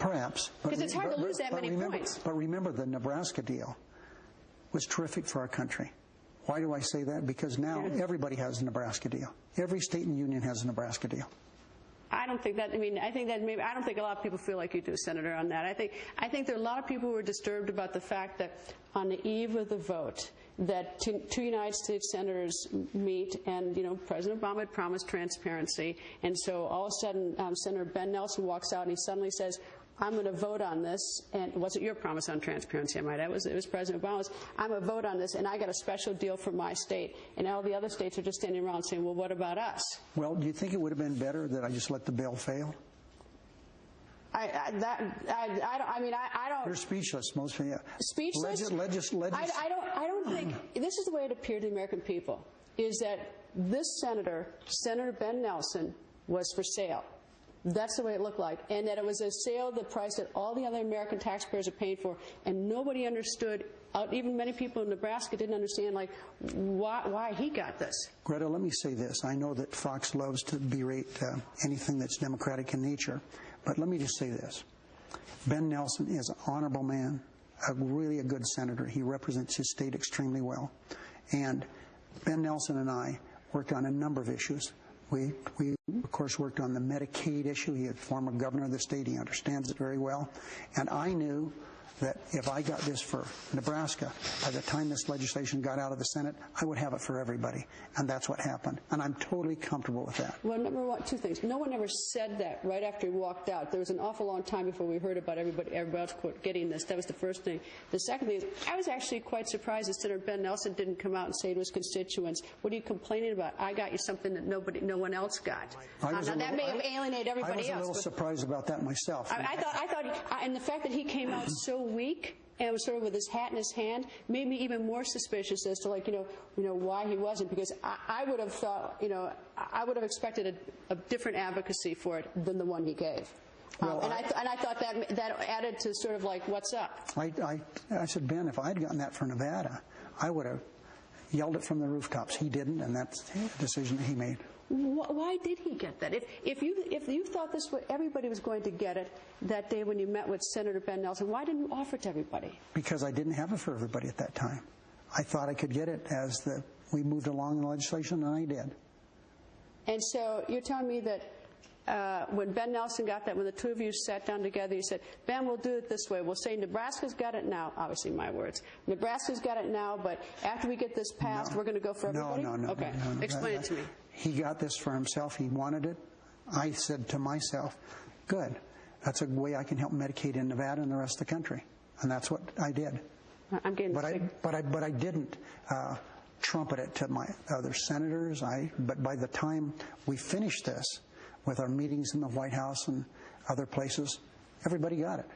Perhaps. Because it's hard to lose that many points. But remember, the Nebraska deal was terrific for our country. Why do I say that? Because now everybody has a Nebraska deal. Every state in the union has a Nebraska deal. I don't think that. I mean, I think that maybe I don't think a lot of people feel like you do, Senator, on that. I think there are a lot of people who are disturbed about the fact that on the eve of the vote, that two United States senators meet, and President Obama had promised transparency, and so all of a sudden Senator Ben Nelson walks out and he suddenly says, I'm going to vote on this, and it wasn't your promise on transparency, I might add. It was President Obama's. I'm going to vote on this, and I got a special deal for my state. And all the other states are just standing around saying, well, what about us? Well, do you think it would have been better that I just let the bill fail? I don't. You're speechless, most of you. Speechless? I don't think. This is the way it appeared to the American people: is that this senator, Senator Ben Nelson, was for sale. That's the way it looked like, and that it was a sale at the price that all the other American taxpayers are paying for, and nobody understood. Even many people in Nebraska didn't understand, like, why he got this. Greta, let me say this. I know that Fox loves to berate anything that's Democratic in nature, but let me just say this. Ben Nelson is an honorable man, really a good senator. He represents his state extremely well. And Ben Nelson and I worked on a number of issues. We of course, worked on the Medicaid issue. He is former governor of the state. He understands it very well. And I knew that if I got this for Nebraska, by the time this legislation got out of the Senate, I would have it for everybody. And that's what happened. And I'm totally comfortable with that. Well, number one, two things. No one ever said that right after he walked out. There was an awful long time before we heard about everybody else getting this. That was the first thing. The second thing is, I was actually quite surprised that Senator Ben Nelson didn't come out and say to his constituents, what are you complaining about? I got you something that no one else got. That may have alienated everybody else. I was a little surprised about that myself. I thought, and the fact that he came out so weak and was sort of with his hat in his hand made me even more suspicious as to, like, why he wasn't, because I would have thought, I would have expected a different advocacy for it than the one he gave. Well, and I thought that added to sort of like, what's up? I said, Ben, if I'd gotten that for Nevada, I would have yelled it from the rooftops. He didn't, and that's the decision that he made. Why did he get that? If you thought everybody was going to get it that day when you met with Senator Ben Nelson, why didn't you offer it to everybody? Because I didn't have it for everybody at that time. I thought I could get it as we moved along in the legislation, and I did. And so you're telling me that when Ben Nelson got that, when the two of you sat down together, you said, Ben, we'll do it this way. We'll say Nebraska's got it now. Obviously, my words. Nebraska's got it now, but after we get this passed, we're going to go for everybody? No. Okay. Explain it to me. He got this for himself. He wanted it. I said to myself, good. That's a way I can help Medicaid in Nevada and the rest of the country. And that's what I did. I'm getting sick. But I didn't trumpet it to my other senators. But by the time we finished this, with our meetings in the White House and other places, everybody got it.